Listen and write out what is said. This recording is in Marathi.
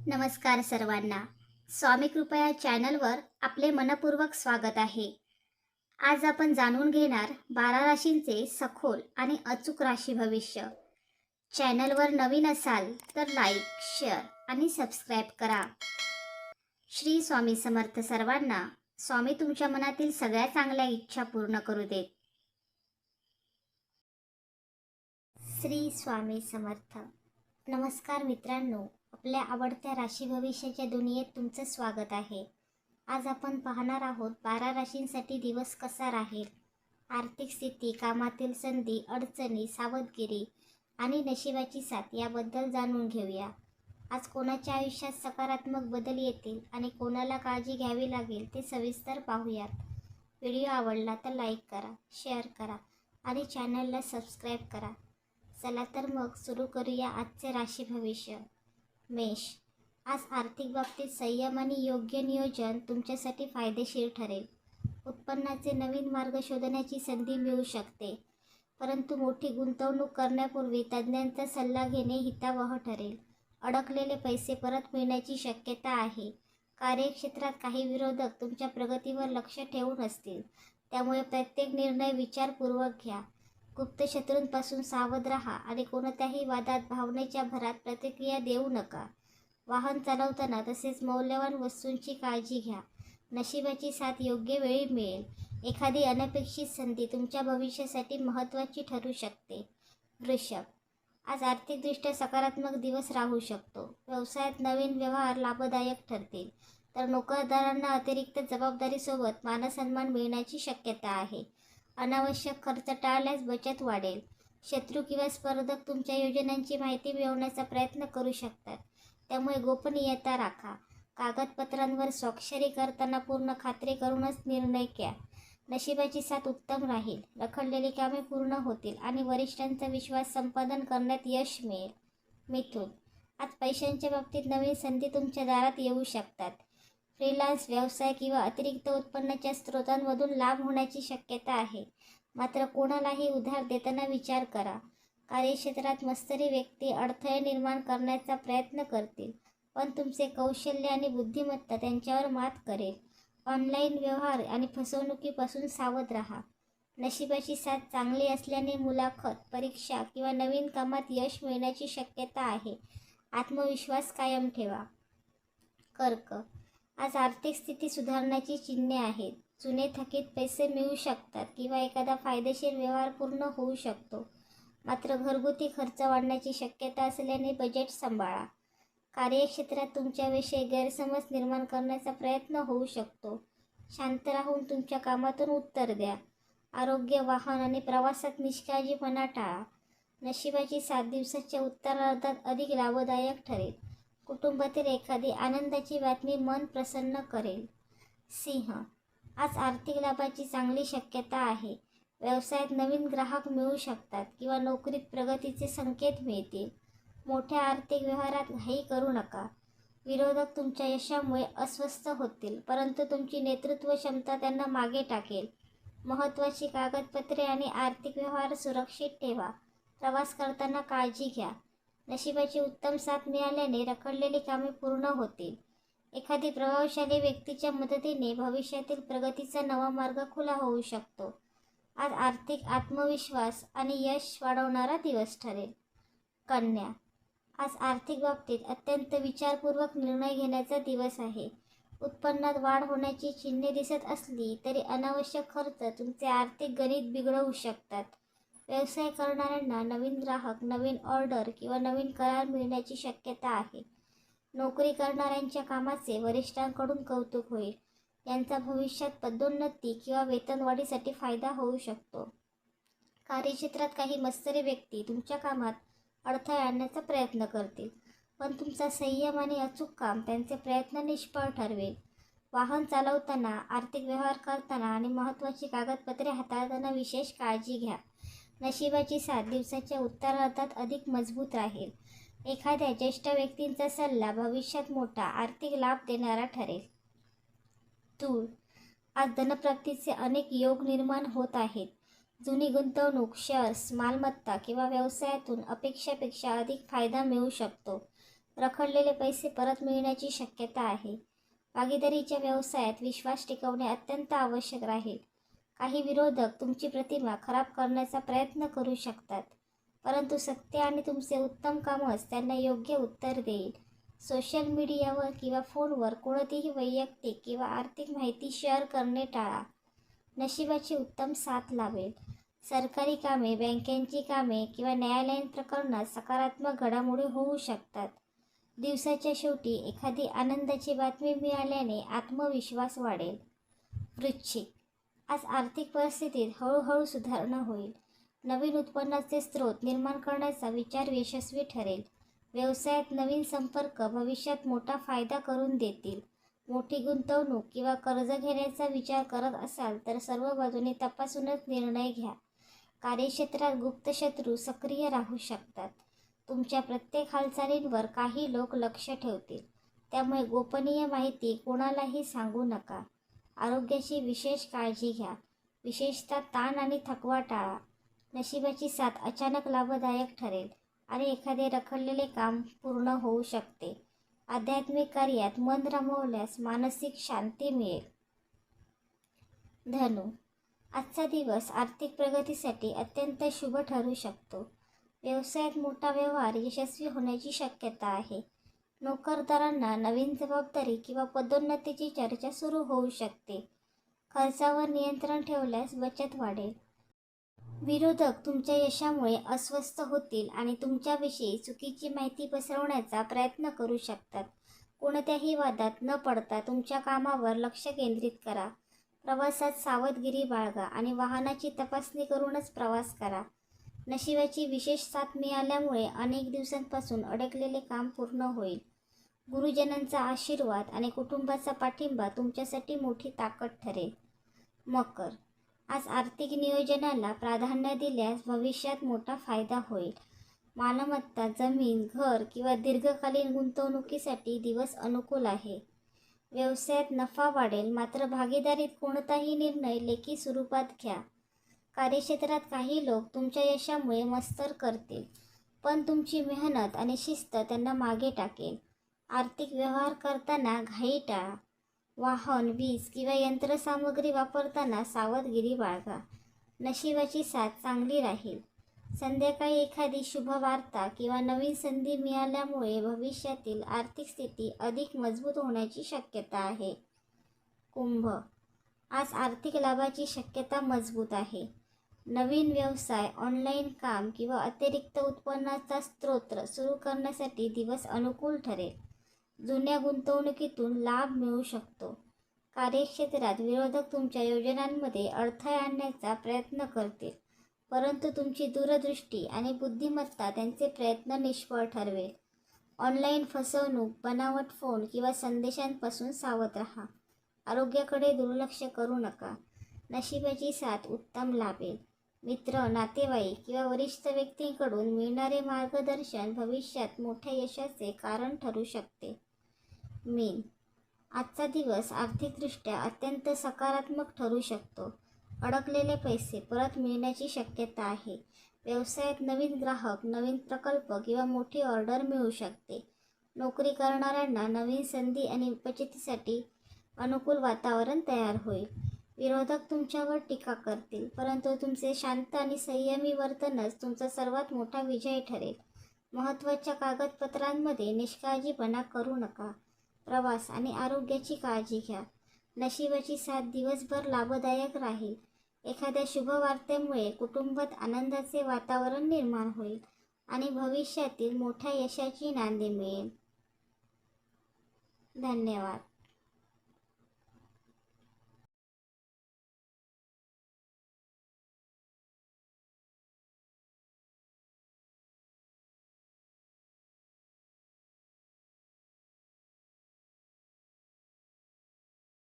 नमस्कार सर्वांना. स्वामी कृपा या चॅनलवर आपले मनपूर्वक स्वागत आहे. आज आपण जाणून घेणार 12 राशींचे सखोल आणि अचूक राशी भविष्य. चॅनलवर नवीन असाल तर लाईक, शेअर आणि सबस्क्राईब करा. श्री स्वामी समर्थ सर्वांना. स्वामी तुमच्या मनातील सगळ्या चांगल्या इच्छा पूर्ण करू देत. श्री स्वामी समर्थ. नमस्कार मित्रांनो, आपल्या आवडत्या राशी भविष्याच्या दुनियेत तुमचं स्वागत आहे. आज आपण पाहणार आहोत 12 राशींसाठी दिवस कसा राहील. आर्थिक स्थिती, कामातील संधी, अडचणी, सावधगिरी आणि नशिबाची साथ याबद्दल जाणून घेऊया. आज कोणाच्या आयुष्यात सकारात्मक बदल येतील आणि कोणाला काळजी घ्यावी लागेल ते सविस्तर पाहूयात. व्हिडिओ आवडला तर लाईक करा, शेअर करा आणि चॅनलला सबस्क्राईब करा. चला तर मग सुरू करूया आजचे राशी भविष्य. मेष. आज आर्थिक बाबतीत संयम आणि योग्य नियोजन तुमच्यासाठी फायदेशीर ठरेल. उत्पन्नाचे नवीन मार्ग शोधण्याची संधी मिळू शकते, परंतु मोठी गुंतवणूक करण्यापूर्वी तज्ज्ञांचा सल्ला घेणे हितावह ठरेल. अडकलेले पैसे परत मिळण्याची शक्यता आहे. कार्यक्षेत्रात काही विरोधक तुमच्या प्रगतीवर लक्ष ठेवून असतील, त्यामुळे प्रत्येक निर्णय विचारपूर्वक घ्या. गुप्त शत्रूंपासून सावध राहा आणि कोणत्याही वादात भावनेच्या भरात प्रतिक्रिया देऊ नका. वाहन चालवताना तसेच मौल्यवान वस्तूंची काळजी घ्या. नशिबाची साथ योग्य वेळी मिळेल. एखादी अनपेक्षित संधी तुमच्या भविष्यासाठी महत्त्वाची ठरू शकते. वृषभ. आज आर्थिकदृष्ट्या सकारात्मक दिवस राहू शकतो. व्यवसायात नवीन व्यवहार लाभदायक ठरतील, तर नोकरदारांना अतिरिक्त जबाबदारीसोबत मानसन्मान मिळण्याची शक्यता आहे. अनावश्यक खर्च टाळल्यास बचत वाढेल. शत्रू किंवा स्पर्धक तुमच्या योजनांची माहिती मिळवण्याचा प्रयत्न करू शकतात, त्यामुळे गोपनीयता राखा. कागदपत्रांवर स्वाक्षरी करताना पूर्ण खात्री करूनच निर्णय घ्या. नशिबाची साथ उत्तम राहील. रखडलेली कामे पूर्ण होतील आणि वरिष्ठांचा विश्वास संपादन करण्यात यश मिळेल. मिथुन. आज पैशांच्या बाबतीत नवीन संधी तुमच्या दारात येऊ शकतात. फ्रीलान्स व्यवसाय किंवा अतिरिक्त उत्पन्नाच्या स्रोतांमधून लाभ होण्याची शक्यता आहे, मात्र कोणालाही उधार देताना विचार करा. कार्यक्षेत्रात मत्सरी व्यक्ती अडथळे निर्माण करण्याचा प्रयत्न करतील, पण तुमचे कौशल्य आणि बुद्धिमत्ता त्यांच्यावर मात करेल. ऑनलाईन व्यवहार आणि फसवणुकीपासून सावध राहा. नशिबाची साथ चांगली असल्याने मुलाखत, परीक्षा किंवा नवीन कामात यश मिळण्याची शक्यता आहे. आत्मविश्वास कायम ठेवा. कर्क. आज आर्थिक स्थिती सुधारण्याची चिन्हे आहेत. जुने थकीत पैसे मिळू शकतात किंवा एखादा फायदेशीर व्यवहार पूर्ण होऊ शकतो, मात्र घरगुती खर्च वाढण्याची शक्यता असल्याने बजेट सांभाळा. कार्यक्षेत्रात तुमच्याविषयी गैरसमज निर्माण करण्याचा प्रयत्न होऊ शकतो. शांत राहून तुमच्या कामातून उत्तर द्या. आरोग्य, वाहन आणि प्रवासात निष्काळजीपणा टाळा. नशिबाची 7 दिवसाच्या उत्तरार्धात अधिक लाभदायक ठरेल. कुटुंबातील एखादी आनंदाची बातमी मन प्रसन्न करेल. सिंह. आज आर्थिक लाभाची चांगली शक्यता आहे. व्यवसायात नवीन ग्राहक मिळू शकतात किंवा नोकरीत प्रगतीचे संकेत मिळतील. मोठ्या आर्थिक व्यवहारात घाई करू नका. विरोधक तुमच्या यशामुळे अस्वस्थ होतील, परंतु तुमची नेतृत्व क्षमता त्यांना मागे टाकेल. महत्त्वाची कागदपत्रे आणि आर्थिक व्यवहार सुरक्षित ठेवा. प्रवास करताना काळजी घ्या. नशिबाची उत्तम साथ मिळाल्याने रखडलेली कामे पूर्ण होतील. एखादी प्रभावशाली व्यक्तीच्या मदतीने भविष्यातील प्रगतीचा नवा मार्ग खुला होऊ शकतो. आज आर्थिक आत्मविश्वास आणि यश वाढवणारा दिवस ठरेल. कन्या. आज आर्थिक बाबतीत अत्यंत विचारपूर्वक निर्णय घेण्याचा दिवस आहे. उत्पन्नात वाढ होण्याची चिन्हे दिसत असली तरी अनावश्यक खर्च तुमचे आर्थिक गणित बिघडवू शकतात. व्यवसाय करणाऱ्यांना नवीन ग्राहक, नवीन ऑर्डर किंवा नवीन करार मिळण्याची शक्यता आहे. नोकरी करणाऱ्यांच्या कामाचे वरिष्ठांकडून कौतुक होईल. यांचा भविष्यात पदोन्नती किंवा वेतनवाढीसाठी फायदा होऊ शकतो. कार्यक्षेत्रात काही मत्सरी व्यक्ती तुमच्या कामात अडथळे आणण्याचा प्रयत्न करतील, पण तुमचा संयम आणि अचूक काम त्यांचे प्रयत्न निष्फळ ठरवेल. वाहन चालवताना, आर्थिक व्यवहार करताना आणि महत्त्वाची कागदपत्रे हाताळताना विशेष काळजी घ्या. नशिबाची 7 दिवसाच्या उत्तरार्धात अधिक मजबूत राहील. एखाद्या ज्येष्ठ व्यक्तींचा सल्ला भविष्यात मोठा आर्थिक लाभ देणारा ठरेल. तूळ. आज धनप्राप्तीचे अनेक योग निर्माण होत आहेत. जुनी गुंतवणूक, शेअर्स, मालमत्ता किंवा व्यवसायातून अपेक्षेपेक्षा अधिक फायदा मिळू शकतो. रखडलेले पैसे परत मिळण्याची शक्यता आहे. भागीदारीच्या व्यवसायात विश्वास टिकवणे अत्यंत आवश्यक राहील. काही विरोधक तुमची प्रतिमा खराब करण्याचा प्रयत्न करू शकतात, परंतु सत्य आणि तुमचे उत्तम कामच त्यांना योग्य उत्तर देईल. सोशल मीडियावर किंवा फोनवर कोणतीही वैयक्तिक किंवा आर्थिक माहिती शेअर करणे टाळा. नशिबाची उत्तम साथ लाभेल. सरकारी कामे, बँकेची कामे किंवा न्यायालयीन प्रकरणात सकारात्मक घडामोडी होऊ शकतात. दिवसाच्या शेवटी एखादी आनंदाची बातमी मिळाल्याने आत्मविश्वास वाढेल. वृश्चिक, आज आर्थिक परिस्थितीत हळूहळू सुधारणा होईल. नवीन उत्पन्नाचे स्रोत निर्माण करण्याचा विचार यशस्वी ठरेल. व्यवसायात नवीन संपर्क भविष्यात मोठा फायदा करून देतील. मोठी गुंतवणूक किंवा कर्ज घेण्याचा विचार करत असाल तर सर्व बाजूने तपासूनच निर्णय घ्या. कार्यक्षेत्रात गुप्त शत्रू सक्रिय राहू शकतात. तुमच्या प्रत्येक हालचालींवर काही लोक लक्ष ठेवतील, त्यामुळे गोपनीय माहिती कोणालाही सांगू नका. आरोग्याची विशेष काळजी घ्या. विशेषतः ताण आणि थकवा टाळा. नशिबाची साथ अचानक लाभदायक ठरेल आणि एखादे रखडलेले काम पूर्ण होऊ शकते. आध्यात्मिक कार्यात मन रमवल्यास मानसिक शांती मिळेल. धनु, आजचा दिवस आर्थिक प्रगतीसाठी अत्यंत शुभ ठरू शकतो. व्यवसायात मोठा व्यवहार यशस्वी होण्याची शक्यता आहे. नोकरदारांना नवीन जबाबदारी किंवा पदोन्नतीची चर्चा सुरू होऊ शकते. खर्चावर नियंत्रण ठेवल्यास बचत वाढेल. विरोधक तुमच्या यशामुळे अस्वस्थ होतील आणि तुमच्याविषयी चुकीची माहिती पसरवण्याचा प्रयत्न करू शकतात. कोणत्याही वादात न पडता तुमच्या कामावर लक्ष केंद्रित करा. प्रवासात सावधगिरी बाळगा आणि वाहनाची तपासणी करूनच प्रवास करा. नशिबाची विशेष साथ मिळाल्यामुळे अनेक दिवसांपासून अडकलेले काम पूर्ण होईल. गुरुजनांचा आशीर्वाद आणि कुटुंबाचा पाठिंबा तुमच्यासाठी मोठी ताकद ठरेल. मकर, आज आर्थिक नियोजनाला प्राधान्य दिल्यास भविष्यात मोठा फायदा होईल. मालमत्ता, जमीन, घर किंवा दीर्घकालीन गुंतवणुकीसाठी दिवस अनुकूल आहे. व्यवसायात नफा वाढेल, मात्र भागीदारीत कोणताही निर्णय लेखी स्वरूपात घ्या. कार्यक्षेत्रात काही लोक तुमच्या यशामुळे मत्सर करतील, पण तुमची मेहनत आणि शिस्त त्यांना मागे टाकेल. आर्थिक व्यवहार करताना घाई टाळा. वाहन, वीज किंवा यंत्रसामग्री वापरताना सावधगिरी बाळगा. नशिबाची साथ चांगली राहील. संध्याकाळी एखादी शुभ वार्ता किंवा नवीन संधी मिळाल्यामुळे भविष्यातील आर्थिक स्थिती अधिक मजबूत होण्याची शक्यता आहे. कुंभ, आज आर्थिक लाभाची शक्यता मजबूत आहे. नवीन व्यवसाय, ऑनलाईन काम किंवा अतिरिक्त उत्पन्नाचा स्रोत सुरू करण्यासाठी दिवस अनुकूल ठरेल. जुन्या गुंतवणुकीतून लाभ मिळू शकतो. कार्यक्षेत्रात विरोधक तुमच्या योजनांमध्ये अडथळे आणण्याचा प्रयत्न करतील, परंतु तुमची दूरदृष्टी आणि बुद्धिमत्ता त्यांचे प्रयत्न निष्फळ ठरवेल. ऑनलाईन फसवणूक, बनावट फोन किंवा संदेशांपासून सावध राहा. आरोग्याकडे दुर्लक्ष करू नका. नशिबाची साथ उत्तम लाभेल. मित्र, नातेवाईक किंवा वरिष्ठ व्यक्तींकडून मिळणारे मार्गदर्शन भविष्यात मोठ्या यशाचे कारण ठरू शकते. मीन, आजचा दिवस आर्थिकदृष्ट्या अत्यंत सकारात्मक ठरू शकतो. अडकलेले पैसे परत मिळण्याची शक्यता आहे. व्यवसायात नवीन ग्राहक, नवीन प्रकल्प किंवा मोठी ऑर्डर मिळू शकते. नोकरी करणाऱ्यांना नवीन संधी आणि बचतीसाठी अनुकूल वातावरण तयार होईल. विरोधक तुमच्यावर टीका करतील, परंतु तुमचे शांत आणि संयमी वर्तनच तुमचा सर्वात मोठा विजय ठरेल. महत्त्वाच्या कागदपत्रांमध्ये निष्काळजीपणा करू नका. प्रवास आणि आरोग्याची काळजी घ्या. नशिबाची साथ दिवसभर लाभदायक राहील. एखाद्या शुभ वार्तेमुळे कुटुंबात आनंदाचे वातावरण निर्माण होईल आणि भविष्यातील मोठ्या यशाची नांदी मिळेल. धन्यवाद.